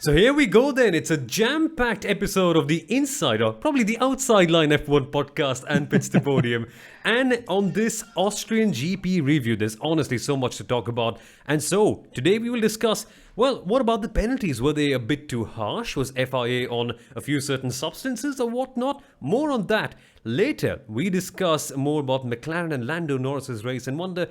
So here we go then. It's a jam-packed episode of the Inside, or probably the Outside Line F1 podcast and Pits To Podium. And on this Austrian GP review, there's honestly so much to talk about. And so, today we will discuss, well, what about the penalties? Were they a bit too harsh? Was FIA on a few certain substances or whatnot? More on that. Later, we discuss more about McLaren and Lando Norris's race and wonder,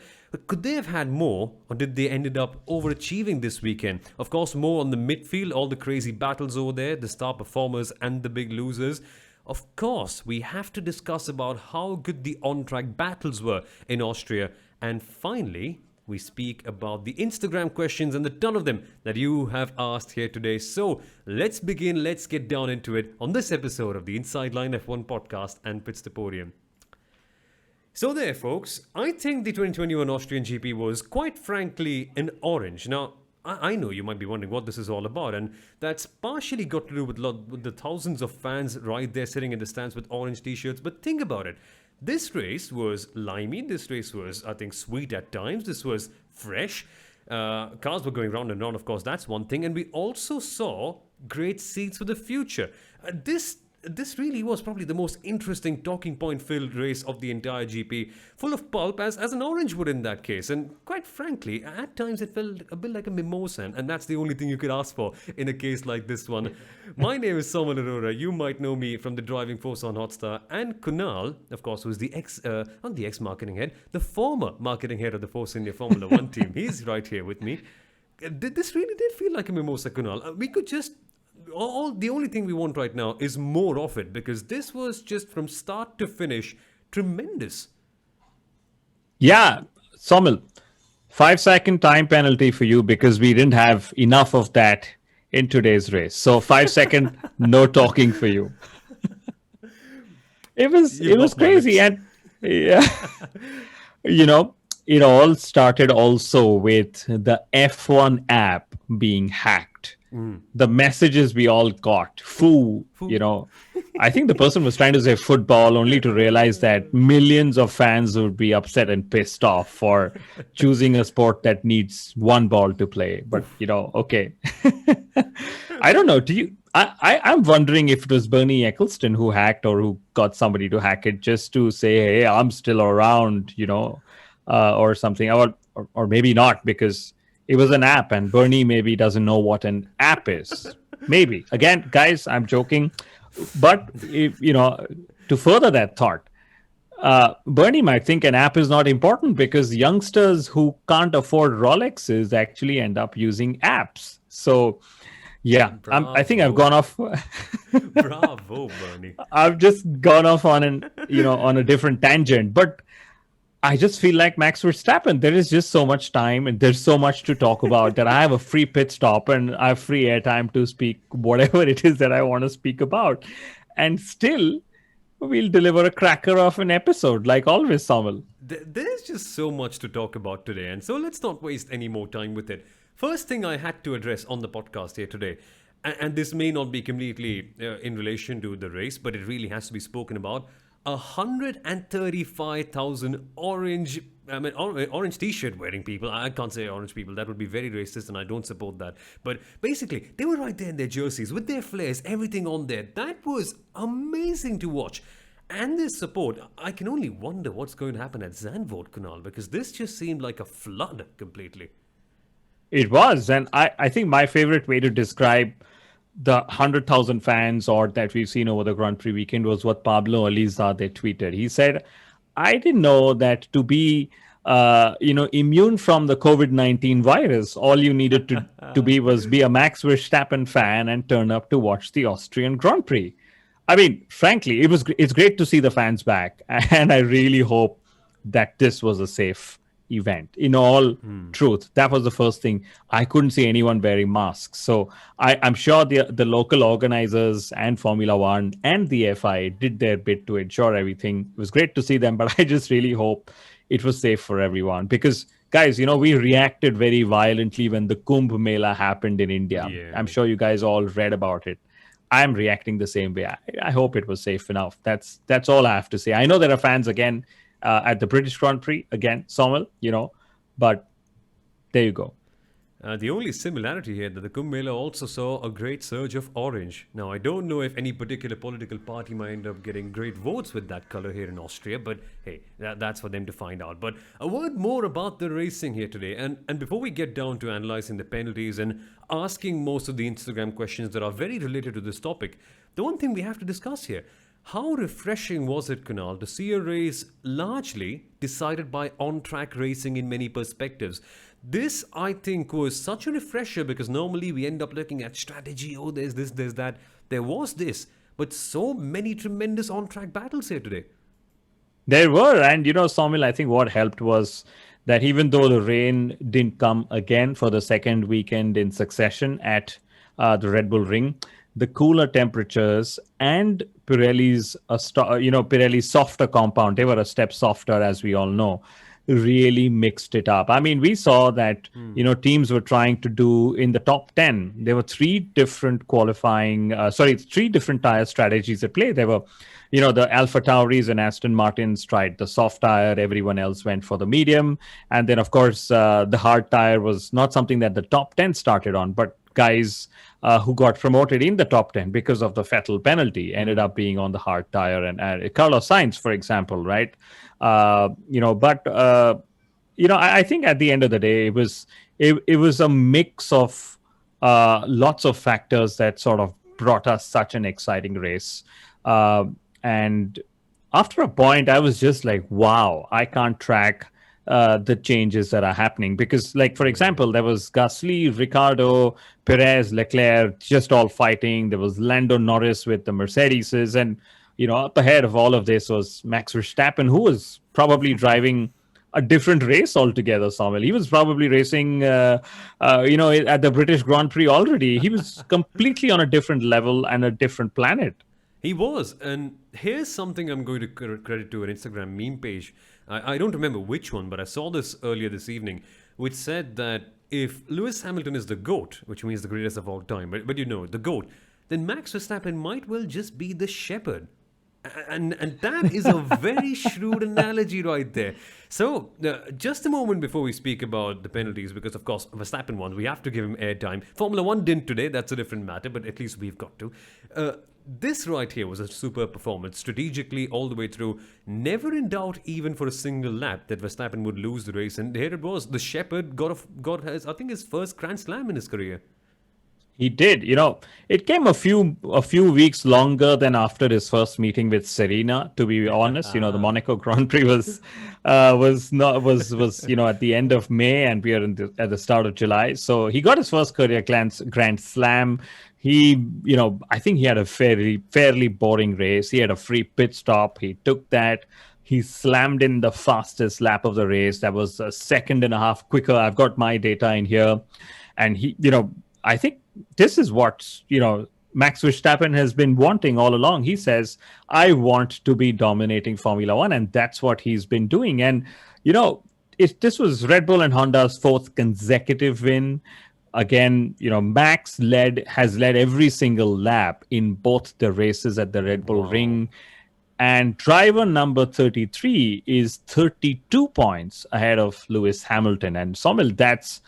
could they have had more, or did they ended up overachieving this weekend? Of course, more on the midfield, all the crazy battles over there, the star performers and the big losers. Of course, we have to discuss about how good the on-track battles were in Austria. And finally, we speak about the Instagram questions and the ton of them that you have asked here today. So let's begin, let's get down into it on this episode of the Inside Line F1 podcast and Pits To Podium. So there, folks, I think the 2021 Austrian GP was quite frankly an orange. Now, I know you might be wondering what this is all about, and that's partially got to do with the thousands of fans right there sitting in the stands with orange t-shirts, but think about it. This race was limey, this race was, I think, sweet at times, this was fresh. Cars were going round and round, of course, that's one thing, and we also saw great seats for the future. This really was probably the most interesting talking point filled race of the entire GP, full of pulp as an orange would in that case. And quite frankly, at times it felt a bit like a mimosa, and that's the only thing you could ask for in a case like this one. My name is Somal Arora. You might know me from the Driving Force on Hotstar, and Kunal, of course, who's the not the ex-marketing head, the former marketing head of the Force India Formula One team. He's right here with me. This really did feel like a mimosa, Kunal. We could just... the only thing we want right now is more of it, because this was just from start to finish tremendous. Yeah, Somil, 5-second time penalty for you because we didn't have enough of that in today's race. So 5-second no talking for you. It was crazy, and yeah, it all started also with the F1 app being hacked. The messages we all got, I think the person was trying to say football only to realize that millions of fans would be upset and pissed off for choosing a sport that needs one ball to play. But, okay. I don't know. I'm wondering if it was Bernie Ecclestone who hacked or who got somebody to hack it just to say, hey, I'm still around, or something. Or maybe not, because it was an app and Bernie maybe doesn't know what an app is. Maybe. Again, guys, I'm joking. But, to further that thought, Bernie might think an app is not important because youngsters who can't afford Rolexes actually end up using apps. So, yeah, I think I've gone off. Bravo, Bernie. I've just gone off on on a different tangent. But I just feel like Max Verstappen. There is just so much time and there's so much to talk about that I have a free pit stop and I have free airtime to speak whatever it is that I want to speak about. And still, we'll deliver a cracker of an episode, like always, Samuel. There's just so much to talk about today, and so let's not waste any more time with it. First thing I had to address on the podcast here today, and this may not be completely in relation to the race, but it really has to be spoken about. 135,000 orange t-shirt wearing people. I can't say orange people. That would be very racist and I don't support that. But basically, they were right there in their jerseys with their flares, everything on there. That was amazing to watch. And this support, I can only wonder what's going to happen at Zandvoort, Kunal, because this just seemed like a flood completely. It was. And I think my favorite way to describe the 100,000 fans or that we've seen over the Grand Prix weekend was what Pablo Elizalde tweeted. He said, I didn't know that to be immune from the COVID-19 virus, all you needed to be a Max Verstappen fan and turn up to watch the Austrian Grand Prix. I mean, frankly, it's great to see the fans back, and I really hope that this was a safe event. In all truth, that was the first thing. I couldn't see anyone wearing masks. So I'm sure the local organizers and Formula One and the FIA did their bit to ensure everything. It was great to see them, but I just really hope it was safe for everyone. Because, guys, we reacted very violently when the Kumbh Mela happened in India. Yeah. I'm sure you guys all read about it. I'm reacting the same way. I hope it was safe enough. That's all I have to say. I know there are fans again at the British Grand Prix, again, Sommel, but there you go. The only similarity here that the Kumbh Mela also saw a great surge of orange. Now, I don't know if any particular political party might end up getting great votes with that color here in Austria, but hey, that's for them to find out. But a word more about the racing here today. And before we get down to analyzing the penalties and asking most of the Instagram questions that are very related to this topic, the one thing we have to discuss here: how refreshing was it, Kunal, to see a race largely decided by on-track racing in many perspectives? This, I think, was such a refresher because normally we end up looking at strategy. Oh, there's this, there's that. There was this, but so many tremendous on-track battles here today. There were, and Saumil, I think what helped was that even though the rain didn't come again for the second weekend in succession at the Red Bull Ring, the cooler temperatures and Pirelli's Pirelli's softer compound, they were a step softer, as we all know, really mixed it up. I mean, we saw that teams were trying to do in the top 10. There were three different tire strategies at play. There were the Alpha Tauris and Aston Martins tried the soft tire. Everyone else went for the medium. And then, of course, the hard tire was not something that the top 10 started on, but guys who got promoted in the top 10 because of the Vettel penalty ended up being on the hard tire. And Carlos Sainz, for example, right? I think at the end of the day, it was a mix of lots of factors that sort of brought us such an exciting race. And after a point, I was just like, wow, I can't track the changes that are happening. Because, like, for example, there was Gasly, Ricardo, Perez, Leclerc, just all fighting. There was Lando Norris with the Mercedeses. And, up ahead of all of this was Max Verstappen, who was probably driving a different race altogether, Samuel. He was probably racing, at the British Grand Prix already. He was completely on a different level and a different planet. He was. And here's something I'm going to credit to an Instagram meme page. I don't remember which one, but I saw this earlier this evening, which said that if Lewis Hamilton is the GOAT, which means the greatest of all time, but the GOAT, then Max Verstappen might well just be the shepherd. And that is a very shrewd analogy right there. So, just a moment before we speak about the penalties, because of course Verstappen won, we have to give him airtime. Formula One didn't today, that's a different matter, but at least we've got to. This right here was a super performance, strategically all the way through. Never in doubt, even for a single lap, that Verstappen would lose the race. And here it was. The shepherd got his first Grand Slam in his career. He did. It came a few weeks longer than after his first meeting with Serena. To be honest, the Monaco Grand Prix was at the end of May, and we are at the start of July. So he got his first career Grand Slam. He, I think he had a fairly boring race. He had a free pit stop. He took that. He slammed in the fastest lap of the race. That was a second and a half quicker. I've got my data in here, and he, I think this is what, Max Verstappen has been wanting all along. He says, I want to be dominating Formula One, and that's what he's been doing. And, this was Red Bull and Honda's fourth consecutive win. Again, Max has led every single lap in both the races at the Red Bull Ring. And driver number 33 is 32 points ahead of Lewis Hamilton. And Somil, that's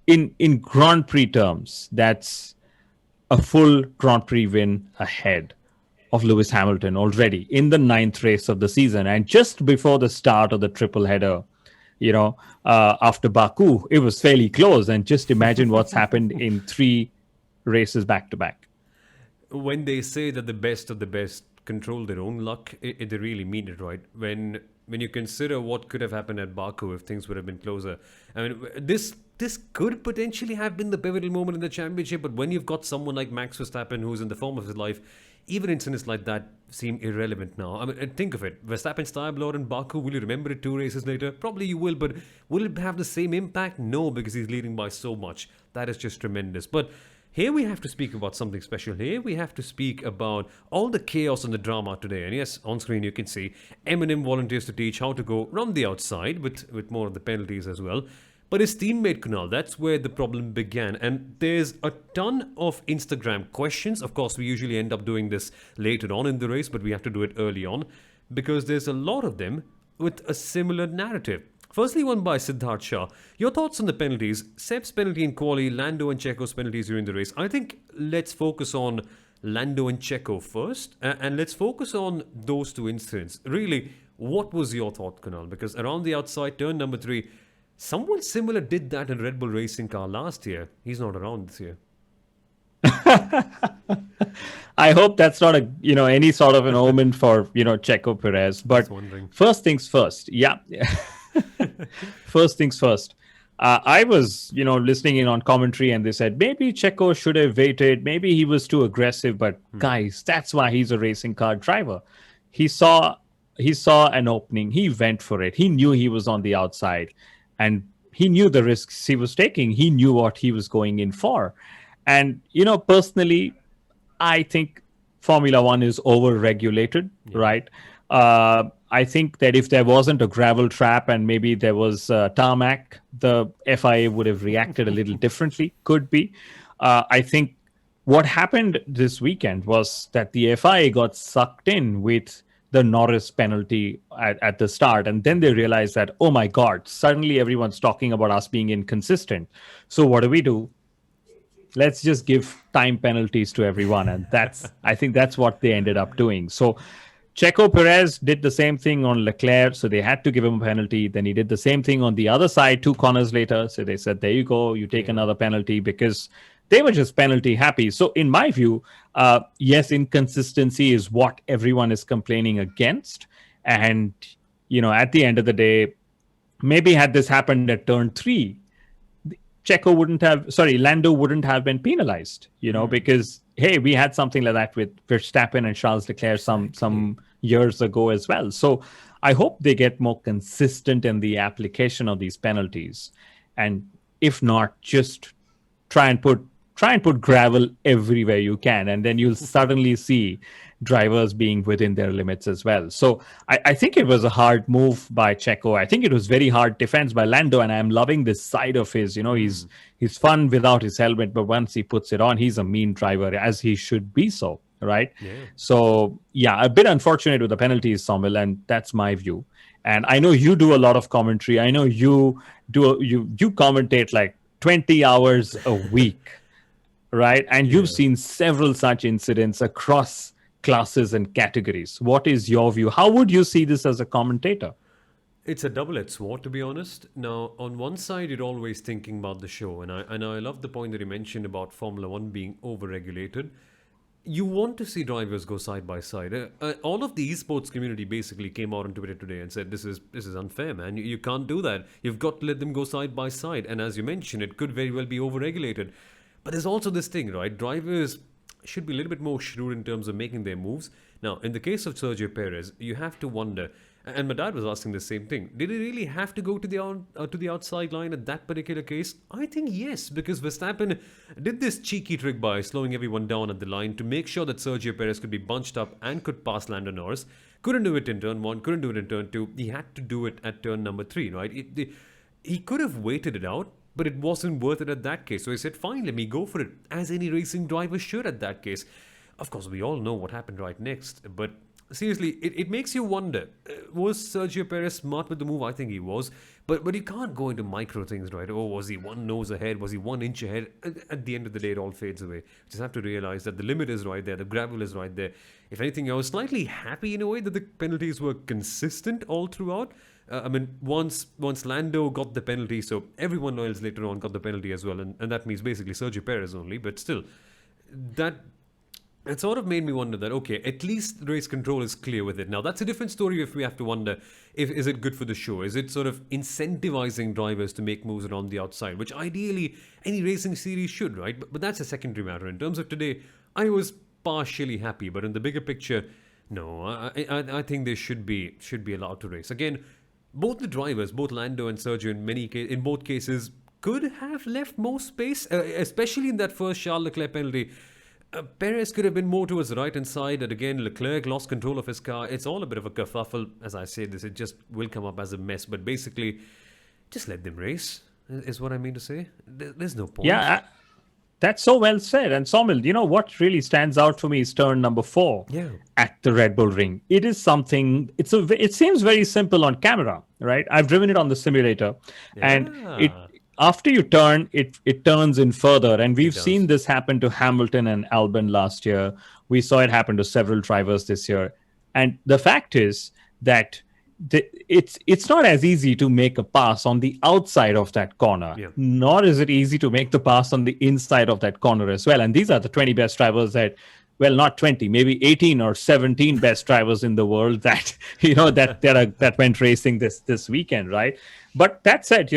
in Grand Prix terms, that's a full Grand Prix win ahead of Lewis Hamilton already in the 9th race of the season. And just before the start of the triple header, after Baku, it was fairly close. And just imagine what's happened in 3 races back to back. When they say that the best of the best control their own luck, they really mean it, right? When you consider what could have happened at Baku if things would have been closer. I mean, this could potentially have been the pivotal moment in the championship, but when you've got someone like Max Verstappen who's in the form of his life, even incidents like that seem irrelevant now. I mean, think of it. Verstappen's tire blowout in Baku, will you remember it 2 races later? Probably you will, but will it have the same impact? No, because he's leading by so much. That is just tremendous. But here we have to speak about something special. Here we have to speak about all the chaos and the drama today. And yes, on screen you can see Eminem volunteers to teach how to go round the outside with more of the penalties as well. But his teammate Kunal, that's where the problem began. And there's a ton of Instagram questions. Of course, we usually end up doing this later on in the race, but we have to do it early on because there's a lot of them with a similar narrative. Firstly, one by Siddharth Shah. Your thoughts on the penalties? Seb's penalty in quali, Lando and Checo's penalties during the race. I think let's focus on Lando and Checo first, and let's focus on those two incidents. Really, what was your thought, Kunal? Because around the outside, turn number 3, someone similar did that in Red Bull racing car last year. He's not around this year. I hope that's not any sort of an omen for Checo Perez. But first things first. Yeah. First things first. I was listening in on commentary, and they said maybe Checo should have waited. Maybe he was too aggressive. But guys, that's why he's a racing car driver. He saw an opening. He went for it. He knew he was on the outside, and he knew the risks he was taking. He knew what he was going in for. And, personally, I think Formula One is over-regulated, right? I think that if there wasn't a gravel trap and maybe there was tarmac, the FIA would have reacted a little differently, could be. I think what happened this weekend was that the FIA got sucked in with the Norris penalty at the start. And then they realized that, oh my God, suddenly everyone's talking about us being inconsistent. So what do? Let's just give time penalties to everyone. And I think that's what they ended up doing. So Checo Perez did the same thing on Leclerc. So they had to give him a penalty. Then he did the same thing on the other side, 2 corners later. So they said, there you go, you take another penalty, because they were just penalty happy. So in my view, yes, inconsistency is what everyone is complaining against. And, at the end of the day, maybe had this happened at turn 3, Lando wouldn't have been penalized, because, hey, we had something like that with Verstappen and Charles Leclerc some years ago as well. So I hope they get more consistent in the application of these penalties. And if not, just try and put gravel everywhere you can. And then you'll suddenly see drivers being within their limits as well. So I think it was a hard move by Checo. I think it was very hard defense by Lando, and I'm loving this side of his. He's fun without his helmet, but once he puts it on, he's a mean driver, as he should be so, right? Yeah. So, yeah, a bit unfortunate with the penalties, Somil, and that's my view. And I know you do a lot of commentary. I know you commentate like 20 hours a week, right? And you've seen several such incidents across classes and categories. What is your view? How would you see this as a commentator? It's a double-edged sword, to be honest. Now, on one side, you're always thinking about the show, and I love the point that you mentioned about Formula One being over-regulated. You want to see drivers go side by side. All of the esports community basically came out on Twitter today and said, this is unfair, man. You can't do that. You've got to let them go side by side. And as you mentioned, it could very well be over-regulated. But there's also this thing, right? Drivers should be a little bit more shrewd in terms of making their moves. Now, in the case of Sergio Perez, you have to wonder, and my dad was asking the same thing, did he really have to go to the outside line at that particular case? I think yes, because Verstappen did this cheeky trick by slowing everyone down at the line to make sure that Sergio Perez could be bunched up and could pass Lando Norris. Couldn't do it in turn 1, couldn't do it in turn 2. He had to do it at turn number 3, right? He could have waited it out, but it wasn't worth it at that case. So he said, fine, let me go for it, as any racing driver should at that case. Of course, we all know what happened right next. But seriously, it makes you wonder, was Sergio Perez smart with the move? I think he was. But you can't go into micro things, right? Oh, was he 1 nose ahead? Was he 1 inch ahead? At the end of the day, it all fades away. You just have to realize that the limit is right there. The gravel is right there. If anything, I was slightly happy in a way that the penalties were consistent all throughout. Once Lando got the penalty, so everyone else later on got the penalty as well, and that means basically Sergio Perez only, but still, that sort of made me wonder that, okay, at least race control is clear with it. Now, that's a different story if we have to wonder, is it good for the show? Is it sort of incentivizing drivers to make moves around the outside, which ideally any racing series should, right? But that's a secondary matter. In terms of today, I was partially happy, but in the bigger picture, no, I think they should be allowed to race. Again, both the drivers, both Lando and Sergio, in both cases, could have left more space, especially in that first Charles Leclerc penalty. Perez could have been more towards the right-hand side, and again, Leclerc lost control of his car. It's all a bit of a kerfuffle. As I say this, it just will come up as a mess. But basically, just let them race, is what I mean to say. There's no point. Yeah, That's so well said. And Somil, what really stands out for me is turn number 4 Yeah. at the Red Bull Ring. It is something. It seems very simple on camera, right? I've driven it on the simulator, and it Yeah. after you turn, it turns in further. And It we've seen does. this happen to Hamilton and Albon last year. We saw it happen to several drivers this year. And the fact is that it's not as easy to make a pass on the outside of that corner, Yeah. nor is it easy to make the pass on the inside of that corner as well. And these are the 20 best drivers that, well, not 20, maybe 18 or 17 best drivers in the world that that went racing this weekend, right? But that said,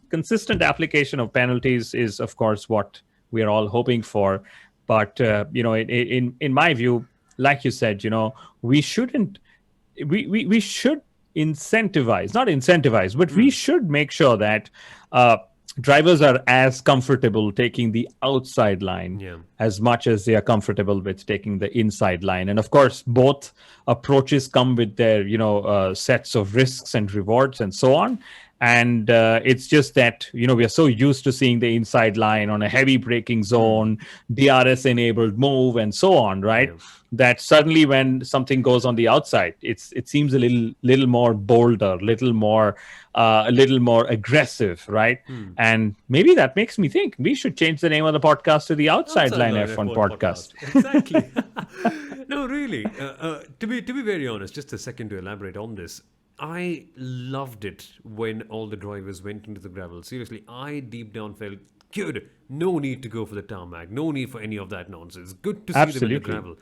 consistent application of penalties is, of course, what we are all hoping for. But in my view, like you said, we shouldn't we should incentivize, not incentivize, but we should make sure that drivers are as comfortable taking the outside line Yeah. as much as they are comfortable with taking the inside line. And of course, both approaches come with their sets of risks and rewards and so on. And it's just that we are so used to seeing the inside line on a heavy braking zone, DRS enabled move, and so on, right? Yeah. That suddenly when something goes on the outside, it seems a little more bolder, a little more aggressive, right? And maybe that makes me think we should change the name of the podcast to the Outside Line F1 podcast. Exactly. No, really. To be very honest, just a second to elaborate on this. I loved it when all the drivers went into the gravel. Seriously, I deep down felt good. No need to go for the tarmac. No need for any of that nonsense. Good to see them in the Absolutely. gravel.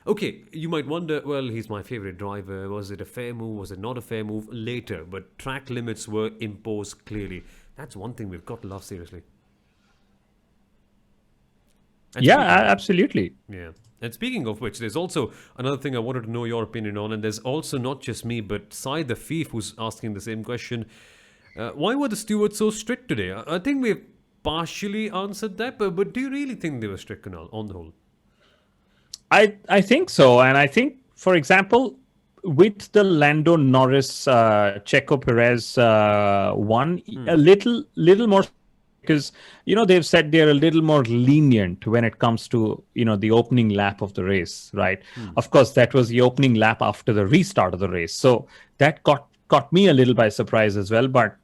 Okay, you might wonder, well, he's my favorite driver. Was it a fair move? Was it not a fair move? Later, but track limits were imposed clearly. That's one thing we've got to love seriously. And Yeah, speaking- absolutely. Yeah. And speaking of which, there's also another thing I wanted to know your opinion on, and there's also not just me, but Sai the Thief who's asking the same question. Why were the stewards so strict today? I think we've partially answered that, but do you really think they were strict on the whole? I think so. And I think, for example, with the Lando Norris, Checo Perez one, a little more, because they've said they're a little more lenient when it comes to the opening lap of the race, right? Of course, that was the opening lap after the restart of the race, so that caught me a little by surprise as well. But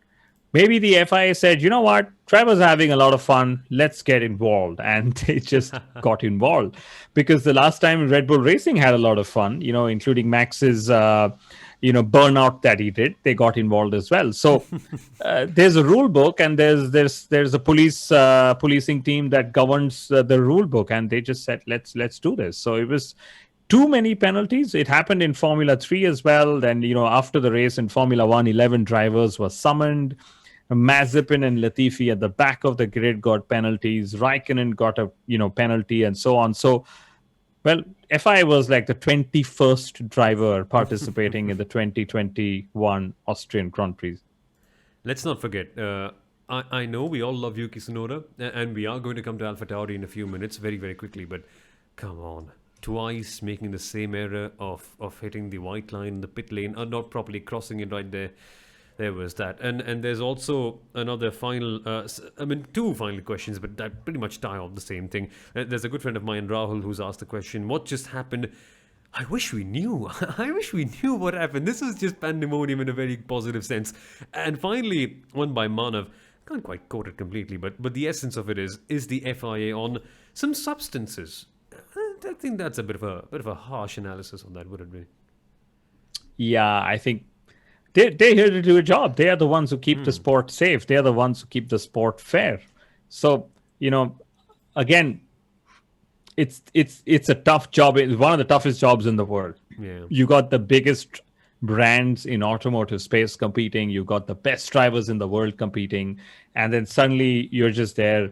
maybe the FIA said, you know what, drivers are having a lot of fun, let's get involved. And they just got involved. Because the last time Red Bull Racing had a lot of fun, including Max's, burnout that he did, they got involved as well. So there's a rule book, and there's a policing team that governs the rule book. And they just said, let's do this. So it was too many penalties. It happened in Formula 3 as well. Then, after the race in Formula 1, 11 drivers were summoned. Mazepin and Latifi at the back of the grid got penalties. Raikkonen got a penalty, and so on. So, well, FI was like the 21st driver participating in the 2021 Austrian Grand Prix. Let's not forget, I know we all love Yuki Tsunoda, and we are going to come to AlphaTauri in a few minutes, very, very quickly, but come on. Twice making the same error of hitting the white line in the pit lane, or not properly crossing it right there. There was that. And there's also another final, two final questions, but that pretty much tie off the same thing. There's a good friend of mine, Rahul, who's asked the question, what just happened? I wish we knew. I wish we knew what happened. This was just pandemonium in a very positive sense. And finally, one by Manav. Can't quite quote it completely, but the essence of it is the FIA on some substances. I think that's a bit of a harsh analysis on that, would it be? Yeah, I think they're here to do a job. They are the ones who keep the sport safe. They are the ones who keep the sport fair. So, again, it's a tough job. It's one of the toughest jobs in the world. Yeah. You got the biggest brands in automotive space competing. You got the best drivers in the world competing. And then suddenly you're just there,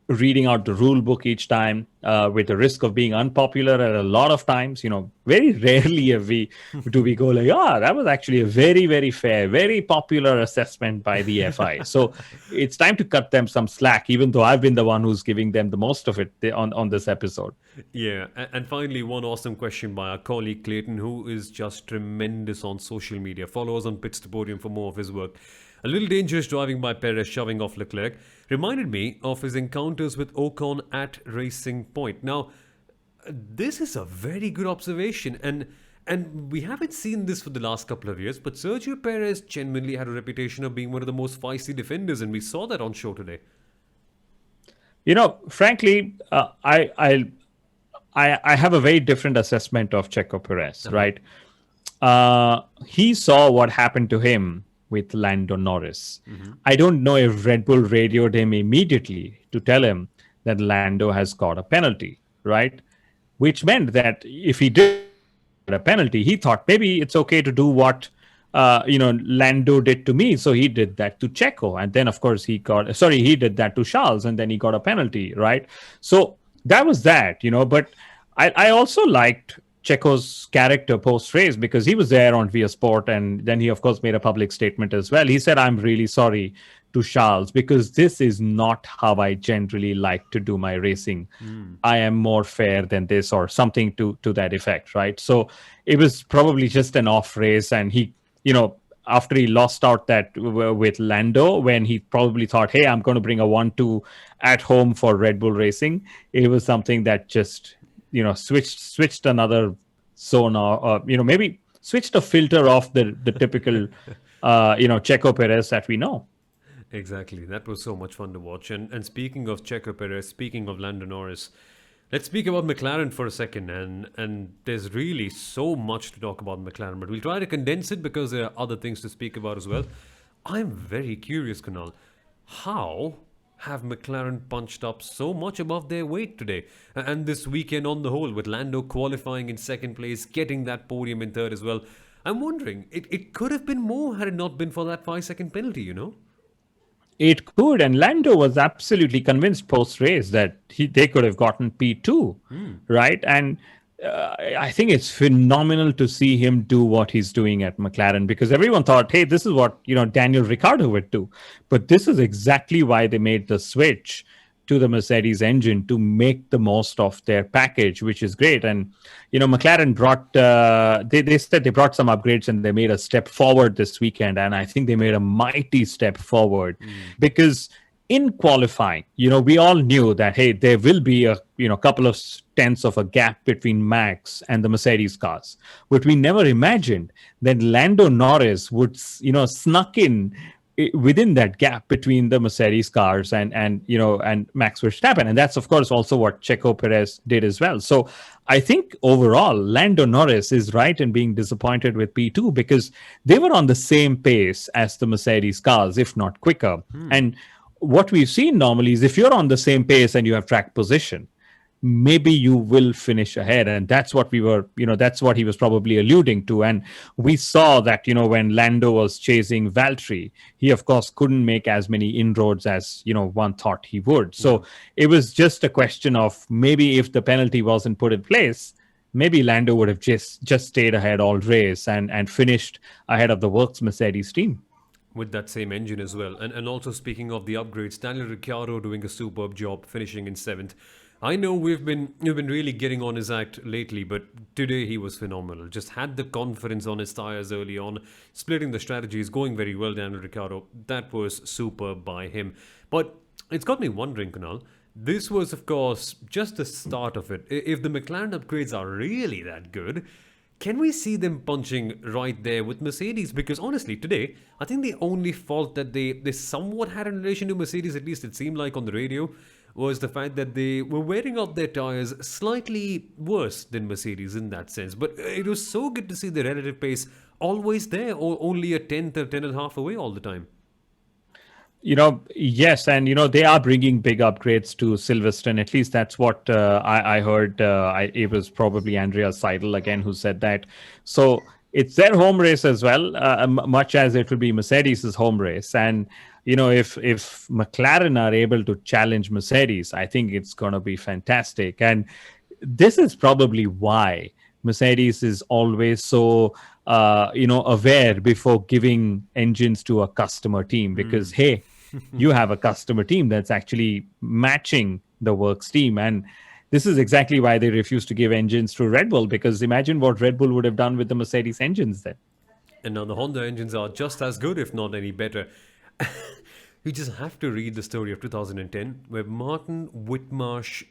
reading out the rule book each time with the risk of being unpopular. At a lot of times, very rarely do we go like, that was actually a very, very fair, very popular assessment by the FI. So it's time to cut them some slack, even though I've been the one who's giving them the most of it on this episode. Yeah, and finally, one awesome question by our colleague Clayton, who is just tremendous on social media. Follow us on Pits To Podium for more of his work. A little dangerous driving by Perez shoving off Leclerc reminded me of his encounters with Ocon at Racing Point. Now, this is a very good observation, and we haven't seen this for the last couple of years, but Sergio Perez genuinely had a reputation of being one of the most feisty defenders, and we saw that on show today. Frankly, I have a very different assessment of Checo Perez, right? He saw what happened to him with Lando Norris. I don't know if Red Bull radioed him immediately to tell him that Lando has got a penalty, right? Which meant that if he did a penalty, he thought maybe it's okay to do what Lando did to me. So he did that to Checo. And then, of course, he did that to Charles, and then he got a penalty, right? So that was that, but I also liked Checo's character post-race because he was there on Via Sport, and then he, of course, made a public statement as well. He said, "I'm really sorry to Charles because this is not how I generally like to do my racing. I am more fair than this," or something to that effect, right? So it was probably just an off race, and he, after he lost out that with Lando, when he probably thought, "Hey, I'm going to bring a 1-2 at home for Red Bull Racing," it was something that just switched another zone, or maybe switched a filter off the typical Checo Perez that we know. Exactly. That was so much fun to watch. And speaking of Checo Perez, speaking of Lando Norris, let's speak about McLaren for a second. And there's really so much to talk about McLaren, but we'll try to condense it because there are other things to speak about as well. I'm very curious, Kunal. How have McLaren punched up so much above their weight today? And this weekend on the whole, with Lando qualifying in second place, getting that podium in third as well. I'm wondering, it could have been more had it not been for that 5-second penalty, It could, and Lando was absolutely convinced post-race that they could have gotten P2, right? And I think it's phenomenal to see him do what he's doing at McLaren, because everyone thought, hey, this is what Daniel Ricciardo would do. But this is exactly why they made the switch to the Mercedes engine to make the most of their package, which is great. And McLaren brought they said they brought some upgrades and they made a step forward this weekend, and I think they made a mighty step forward because in qualifying, we all knew that, hey, there will be a couple of tenths of a gap between Max and the Mercedes cars, but we never imagined that Lando Norris would snuck in within that gap between the Mercedes cars and Max Verstappen. And that's, of course, also what Checo Perez did as well. So I think overall, Lando Norris is right in being disappointed with P2 because they were on the same pace as the Mercedes cars, if not quicker. And what we've seen normally is if you're on the same pace and you have track position, maybe you will finish ahead. And that's what that's what he was probably alluding to. And we saw that, when Lando was chasing Valtteri, he, of course, couldn't make as many inroads as, one thought he would. So it was just a question of maybe if the penalty wasn't put in place, maybe Lando would have just stayed ahead all race and finished ahead of the Works Mercedes team. With that same engine as well. And also speaking of the upgrades, Daniel Ricciardo doing a superb job, finishing in 7th. I know we've been really getting on his act lately, but today he was phenomenal. Just had the confidence on his tyres early on, splitting the strategies, going very well, Daniel Ricciardo. That was superb by him. But it's got me wondering, Kunal, this was, of course, just the start of it. If the McLaren upgrades are really that good, can we see them punching right there with Mercedes? Because honestly, today, I think the only fault that they somewhat had in relation to Mercedes, at least it seemed like on the radio, was the fact that they were wearing out their tyres slightly worse than Mercedes in that sense. But it was so good to see the relative pace always there, or only a tenth or 10.5 away all the time. Yes, and they are bringing big upgrades to Silverstone. At least that's what I heard. It was probably Andrea Seidel again who said that. So it's their home race as well, much as it will be Mercedes' home race. And if McLaren are able to challenge Mercedes, I think it's going to be fantastic. And this is probably why Mercedes is always so aware before giving engines to a customer team, because hey, you have a customer team that's actually matching the Works team. And this is exactly why they refuse to give engines to Red Bull, because imagine what Red Bull would have done with the Mercedes engines then. And now the Honda engines are just as good, if not any better. You just have to read the story of 2010, where Martin Whitmarsh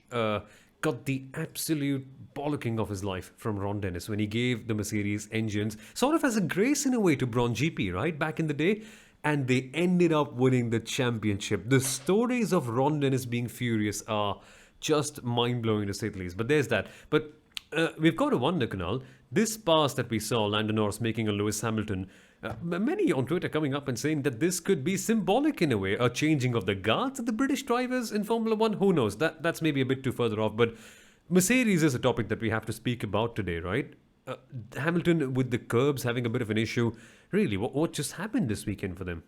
got the absolute bollocking of his life from Ron Dennis when he gave the Mercedes engines sort of as a grace in a way to Braun GP, right, back in the day. And they ended up winning the championship. The stories of Ron Dennis being furious are just mind-blowing to say the least. But there's that. But we've got to wonder, Kunal, this pass that we saw Lando Norris making on Lewis Hamilton, many on Twitter coming up and saying that this could be symbolic in a way, a changing of the guards of the British drivers in Formula One. Who knows? That's maybe a bit too further off. But Mercedes is a topic that we have to speak about today, right? Hamilton with the curbs having a bit of an issue. Really, what just happened this weekend for them?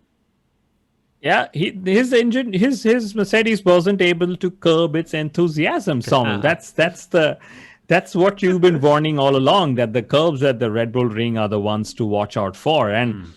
Yeah, his engine, his Mercedes wasn't able to curb its enthusiasm, Samuel. That's what you've been warning all along, that the curbs at the Red Bull Ring are the ones to watch out for. And,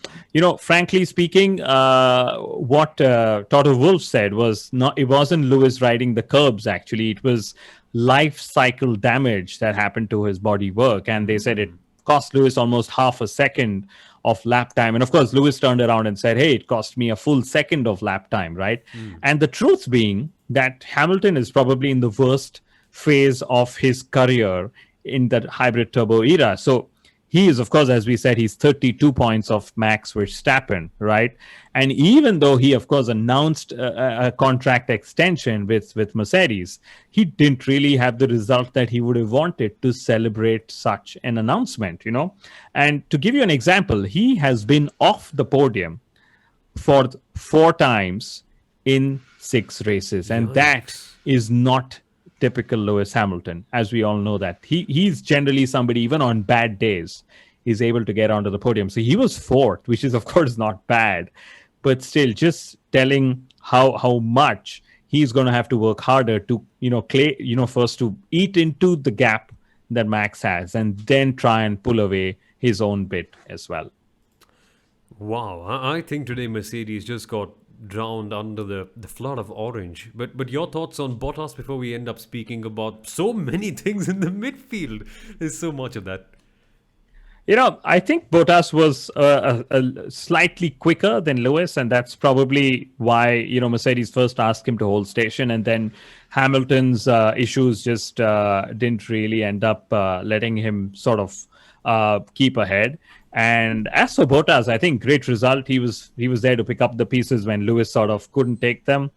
frankly speaking, what Toto Wolff said was it wasn't Lewis riding the curbs, actually. It was life cycle damage that happened to his bodywork. And they said it cost Lewis almost half a second of lap time. And of course, Lewis turned around and said, hey, it cost me a full second of lap time, right? And the truth being that Hamilton is probably in the worst phase of his career in that hybrid turbo era. So he is, of course, as we said, he's 32 points off Max Verstappen, right? And even though he, of course, announced a contract extension with Mercedes, he didn't really have the result that he would have wanted to celebrate such an announcement, And to give you an example, he has been off the podium for 4 times in 6 races. And that is not typical Lewis Hamilton, as we all know that. He's generally somebody, even on bad days, is able to get onto the podium. So he was 4th, which is, of course, not bad. But still, just telling how much he's going to have to work harder to, first to eat into the gap that Max has, and then try and pull away his own bit as well. Wow, I think today Mercedes just got drowned under the flood of orange. But your thoughts on Bottas before we end up speaking about so many things in the midfield? There's so much of that. I think Bottas was a slightly quicker than Lewis, and that's probably why, Mercedes first asked him to hold station, and then Hamilton's issues just didn't really end up letting him sort of keep ahead. And as for Bottas, I think great result. He was there to pick up the pieces when Lewis sort of couldn't take them.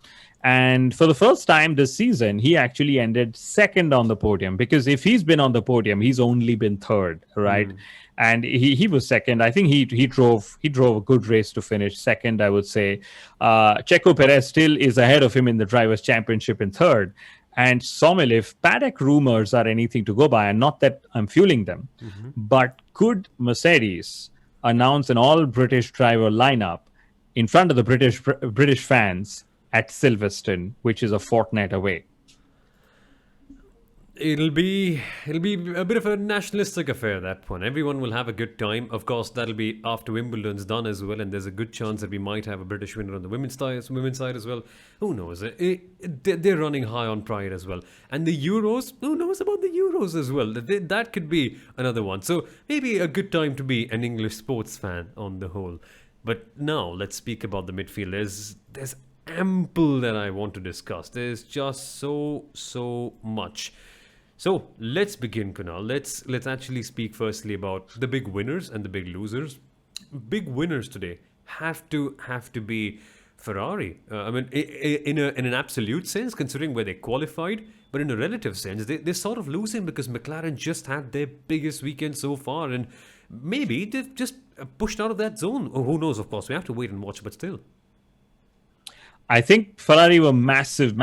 And for the first time this season, he actually ended 2nd on the podium, because if he's been on the podium, he's only been 3rd, right? And he was 2nd. I think he drove a good race to finish 2nd, I would say. Checo Perez still is ahead of him in the Drivers' Championship in 3rd. And Somil, if paddock rumors are anything to go by, and not that I'm fueling them, but could Mercedes announce an all-British driver lineup in front of the British fans at Silverstone, which is a fortnight away? It'll be a bit of a nationalistic affair at that point. Everyone will have a good time. Of course, that'll be after Wimbledon's done as well, and there's a good chance that we might have a British winner on the women's side as well. Who knows? They're running high on pride as well. And the Euros, who knows about the Euros as well? That could be another one. So maybe a good time to be an English sports fan on the whole. But now let's speak about the midfield. There's ample that I want to discuss. There's just so much. So let's begin, Kunal. Let's actually speak firstly about the big winners and the big losers. Big winners today have to be Ferrari. I mean, in an absolute sense, considering where they qualified, but in a relative sense, they're sort of losing because McLaren just had their biggest weekend so far, and maybe they've just pushed out of that zone. Or who knows? Of course, we have to wait and watch, but still. I think Ferrari were massive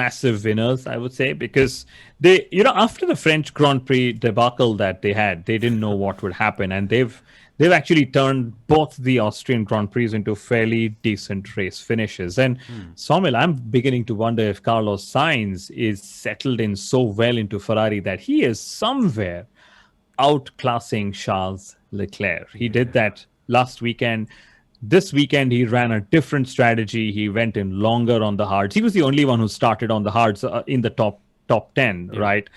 winners, I would say, because they, after the French Grand Prix debacle that they had, they didn't know what would happen. And they've actually turned both the Austrian Grand Prix into fairly decent race finishes. And Somil, I'm beginning to wonder if Carlos Sainz is settled in so well into Ferrari that he is somewhere outclassing Charles Leclerc. He did that last weekend. This weekend, he ran a different strategy. He went in longer on the hards. He was the only one who started on the hards in the top 10, right?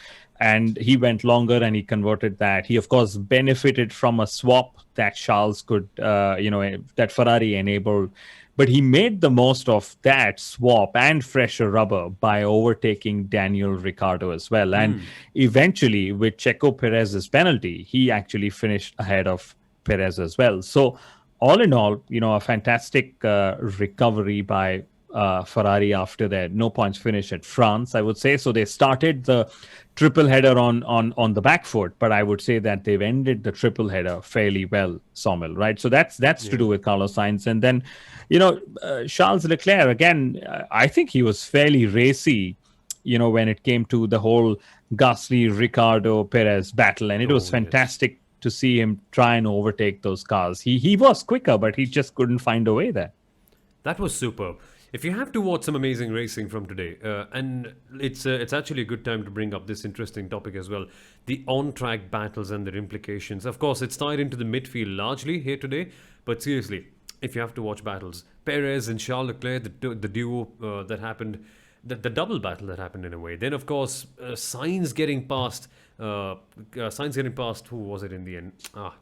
and he went longer and he converted that. He, of course, benefited from a swap that Charles could, that Ferrari enabled. But he made the most of that swap and fresher rubber by overtaking Daniel Ricciardo as well. And eventually, with Checo Perez's penalty, he actually finished ahead of Perez as well. So, all in all, a fantastic recovery by Ferrari after their no points finish at France, I would say. So they started the triple header on the back foot, but I would say that they've ended the triple header fairly well, Somil, right? So that's to do with Carlos Sainz. And then, Charles Leclerc, again, I think he was fairly racy, when it came to the whole Gasly, Ricardo, Perez battle. And it was fantastic to see him try and overtake those cars. He was quicker, but he just couldn't find a way there. That was superb. If you have to watch some amazing racing from today, and it's actually a good time to bring up this interesting topic as well, the on-track battles and their implications. Of course, it's tied into the midfield largely here today, but seriously, if you have to watch battles, Perez and Charles Leclerc, the duo that happened, the double battle that happened in a way. Then, of course, Sainz getting past. Who was it in the end?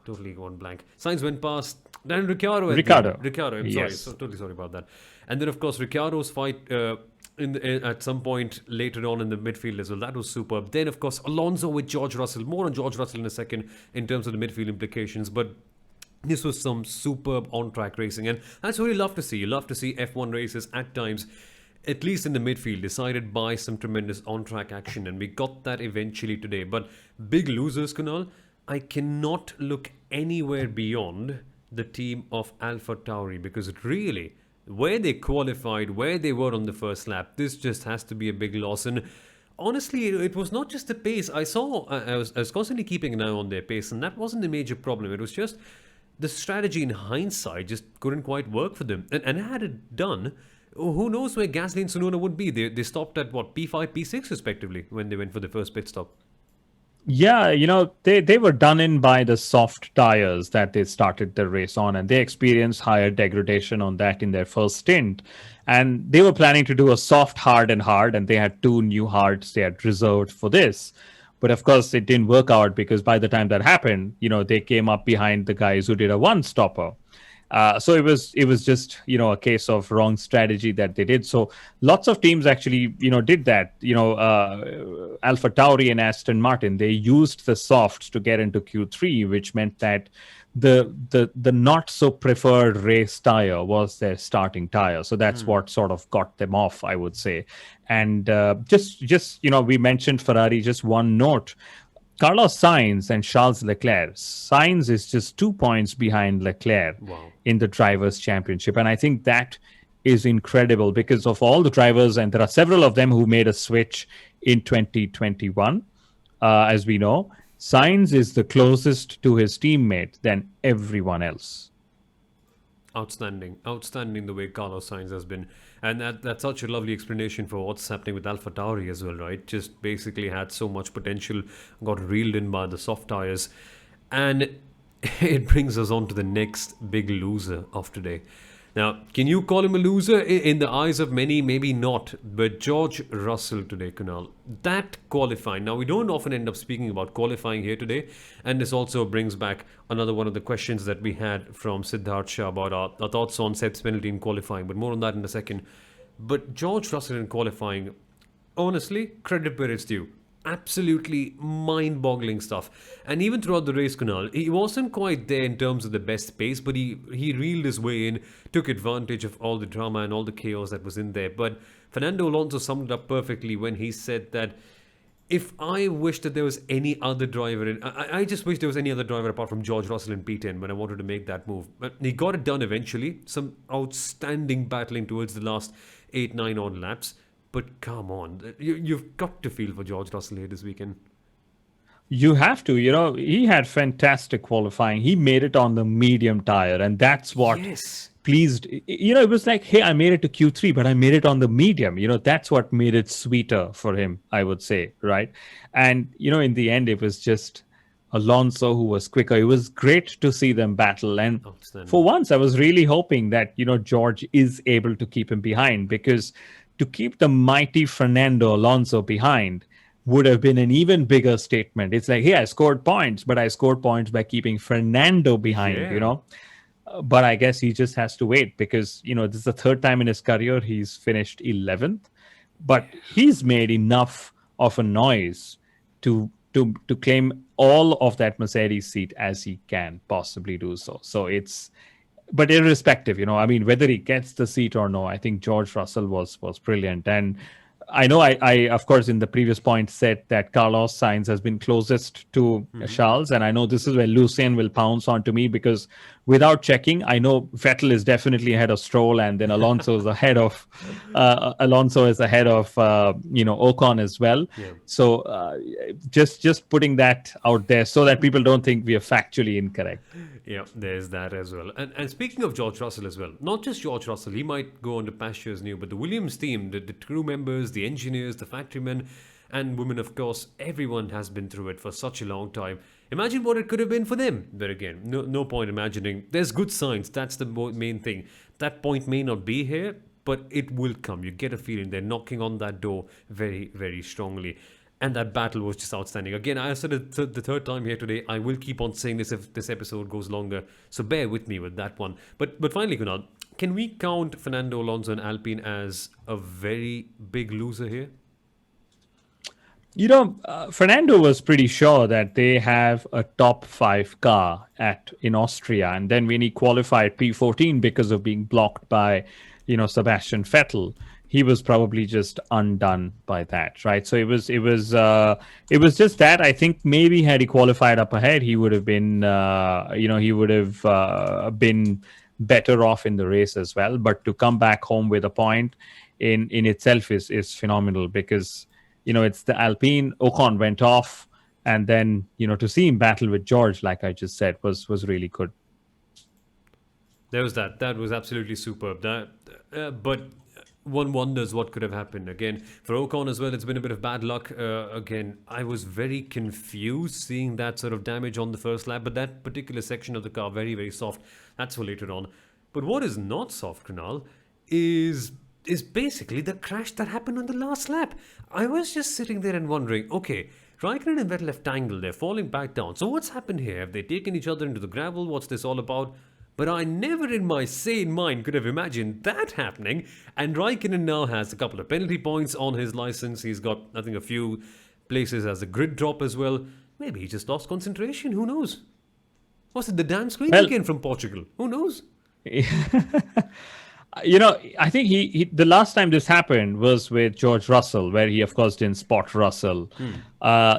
Totally gone blank. Sainz went past Daniel Ricciardo. Ricciardo. I'm sorry. So totally sorry about that. And then, of course, Ricciardo's fight at some point later on in the midfield as well. That was superb. Then, of course, Alonso with George Russell. More on George Russell in a second in terms of the midfield implications. But this was some superb on-track racing. And that's what you love to see. You love to see F1 races at times, at least in the midfield, decided by some tremendous on-track action. And we got that eventually today. But big losers, Kunal, I cannot look anywhere beyond the team of AlphaTauri, because really, where they qualified, where they were on the first lap, this just has to be a big loss. And honestly, it was not just the pace. I was constantly keeping an eye on their pace, and that wasn't the major problem. It was just the strategy in hindsight just couldn't quite work for them. And had it done, who knows where Gasly and Tsunoda would be? They stopped at P5, P6 respectively when they went for the first pit stop. Yeah, they were done in by the soft tires that they started the race on, and they experienced higher degradation on that in their first stint. And they were planning to do a soft, hard, and they had two new hards they had reserved for this. But of course, it didn't work out, because by the time that happened, they came up behind the guys who did a one-stopper. So it was just, a case of wrong strategy that they did. So lots of teams actually, did that. AlphaTauri and Aston Martin, they used the softs to get into Q3, which meant that the not so preferred race tire was their starting tire. So that's what sort of got them off, I would say. And just we mentioned Ferrari. Just one note. Carlos Sainz and Charles Leclerc. Sainz is just 2 points behind Leclerc in the Drivers' Championship. And I think that is incredible, because of all the drivers, and there are several of them who made a switch in 2021, as we know, Sainz is the closest to his teammate than everyone else. Outstanding the way Carlos Sainz has been. And that's such a lovely explanation for what's happening with AlphaTauri as well, right? Just basically had so much potential, got reeled in by the soft tires. And it brings us on to the next big loser of today. Now, can you call him a loser? In the eyes of many, maybe not. But George Russell today, Kunal, that qualifying. Now, we don't often end up speaking about qualifying here today. And this also brings back another one of the questions that we had from Siddharth Shah about our thoughts on Seb's penalty in qualifying. But more on that in a second. But George Russell in qualifying, honestly, credit where it's due. Absolutely mind-boggling stuff. And even throughout the race, Kunal, he wasn't quite there in terms of the best pace, but he reeled his way in, took advantage of all the drama and all the chaos that was in there. But Fernando Alonso summed it up perfectly when he said that if I wish that there was any other driver I just wish there was any other driver apart from George Russell in P10 when I wanted to make that move. But he got it done eventually. Some outstanding battling towards the last 8-9 odd laps. But come on, you've got to feel for George Russell here this weekend. You have to. He had fantastic qualifying. He made it on the medium tire, and that's what pleased. It was like, hey, I made it to Q3, but I made it on the medium. That's what made it sweeter for him, I would say, right? And, in the end, it was just Alonso who was quicker. It was great to see them battle. And for once, I was really hoping that, George is able to keep him behind, because to keep the mighty Fernando Alonso behind, would have been an even bigger statement. It's like, hey, I scored points, but I scored points by keeping Fernando behind, Yeah. But I guess he just has to wait because, this is the third time in his career he's finished 11th, but he's made enough of a noise to claim all of that Mercedes seat as he can possibly do so. So but irrespective, I mean, whether he gets the seat or no, I think George Russell was brilliant. And I know I of course in the previous point said that Carlos Sainz has been closest to Charles, and I know this is where Lucien will pounce onto me because without checking, I know Vettel is definitely ahead of Stroll, and then Alonso is ahead of Ocon as well. Yeah. So just putting that out there so that people don't think we are factually incorrect. Yeah, there's that as well. And speaking of George Russell as well, not just George Russell, he might go on to pastures new, but the Williams team, the crew members, the engineers, the factorymen and women, of course, everyone has been through it for such a long time. Imagine what it could have been for them. But again, no point imagining. There's good signs. That's the main thing. That point may not be here, but it will come. You get a feeling they're knocking on that door very, very strongly. And that battle was just outstanding. Again, I said it the third time here today. I will keep on saying this if this episode goes longer. So bear with me with that one. But finally, Kunal, can we count Fernando Alonso and Alpine as a very big loser here? Fernando was pretty sure that they have a top 5 car in Austria. And then when he qualified P14 because of being blocked by, Sebastian Vettel, he was probably just undone by that, right? So it was just that. I think maybe had he qualified up ahead, he would have been, been better off in the race as well. But to come back home with a point in itself is phenomenal because, it's the Alpine. Ocon went off, and then, to see him battle with George, like I just said, was really good. There was that. That was absolutely superb. But one wonders what could have happened. Again, for Ocon as well, it's been a bit of bad luck. Again, I was very confused seeing that sort of damage on the first lap, but that particular section of the car, very, very soft. That's for later on. But what is not soft, Kunal, is basically the crash that happened on the last lap. I was just sitting there and wondering, okay, Raikkonen and Vettel have tangled, they're falling back down. So what's happened here? Have they taken each other into the gravel? What's this all about? But I never in my sane mind could have imagined that happening. And Raikkonen now has a couple of penalty points on his license. He's got, I think, a few places as a grid drop as well. Maybe he just lost concentration. Who knows? Was it the damn screen again from Portugal? Who knows? I think the last time this happened was with George Russell, where he, of course, didn't spot Russell.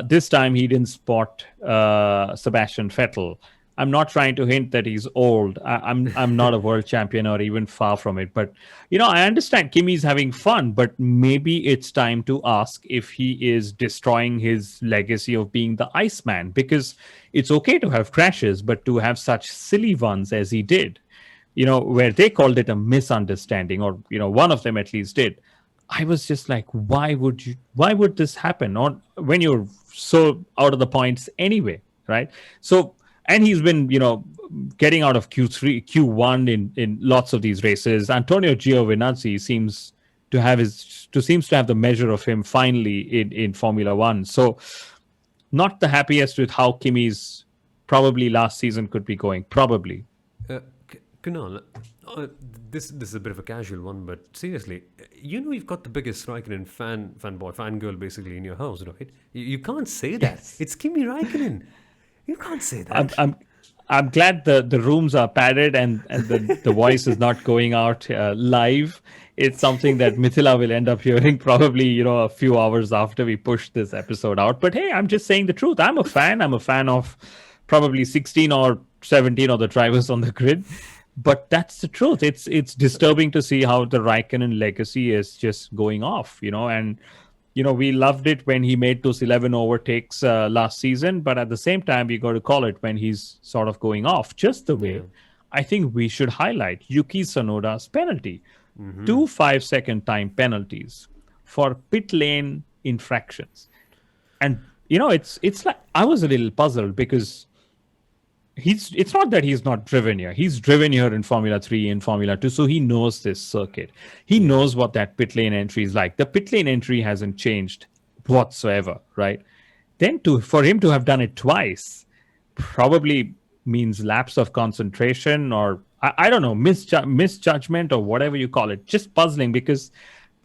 This time he didn't spot Sebastian Vettel. I'm not trying to hint that he's old. I'm not a world champion or even far from it. But, I understand Kimi's having fun, but maybe it's time to ask if he is destroying his legacy of being the Iceman, because it's okay to have crashes, but to have such silly ones as he did, where they called it a misunderstanding, or, one of them at least did. I was just like, why would this happen? Or when you're so out of the points anyway, right? So, and he's been, getting out of Q1 in lots of these races. Antonio Giovinazzi seems to have the measure of him finally in Formula One. So, not the happiest with how Kimi's probably last season could be going. Probably. Kunal, this is a bit of a casual one, but seriously, you've got the biggest Raikkonen fangirl basically in your house, right? You can't say that. Yes. It's Kimi Raikkonen. You can't say that. I'm glad the rooms are padded and the voice is not going out live. It's something that Mithila will end up hearing probably, a few hours after we push this episode out. But hey, I'm just saying the truth. I'm a fan. I'm a fan of probably 16 or 17 of the drivers on the grid. But that's the truth. It's disturbing to see how the Raikkonen legacy is just going off, and we loved it when he made those 11 overtakes last season, but at the same time, we got to call it when he's sort of going off, just the way I think we should highlight Yuki Tsunoda's penalty. 2 5-second time penalties for pit lane infractions. And, it's like, I was a little puzzled because it's not that he's not driven here. He's driven here in Formula 3 and Formula 2, so he knows this circuit. He knows what that pit lane entry is like. The pit lane entry hasn't changed whatsoever, right? Then for him to have done it twice probably means lapse of concentration, or I don't know, misjudgment or whatever you call it. Just puzzling, because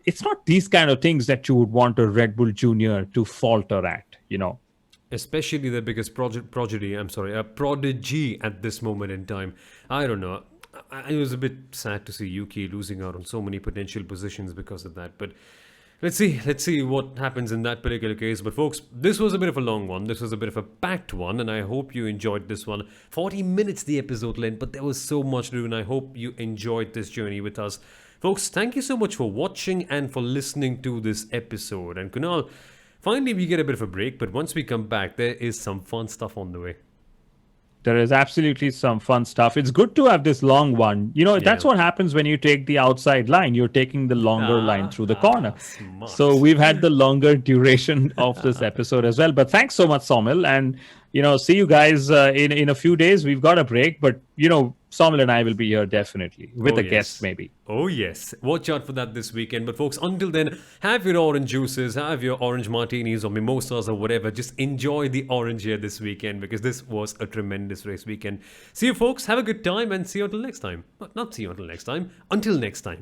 it's not these kind of things that you would want a Red Bull Junior to falter at. Especially the biggest prodigy at this moment in time. I don't know. It was a bit sad to see Yuki losing out on so many potential positions because of that. But let's see what happens in that particular case. But folks, this was a bit of a long one. This was a bit of a packed one, and I hope you enjoyed this one. 40 minutes the episode length, but there was so much to do, and I hope you enjoyed this journey with us. Folks, thank you so much for watching and for listening to this episode. And Kunal, finally we get a bit of a break, but once we come back, there is some fun stuff on the way. There is absolutely some fun stuff. It's good to have this long one. That's what happens when you take the outside line. You're taking the longer line through the corner. Smart. So we've had the longer duration of this episode as well. But thanks so much, Somil. And, see you guys in a few days. We've got a break, but, Somil and I will be here definitely with a guest maybe. Oh, yes. Watch out for that this weekend. But folks, until then, have your orange juices, have your orange martinis or mimosas or whatever. Just enjoy the orange here this weekend, because this was a tremendous race weekend. See you, folks. Have a good time, and see you until next time. Not see you until next time. Until next time.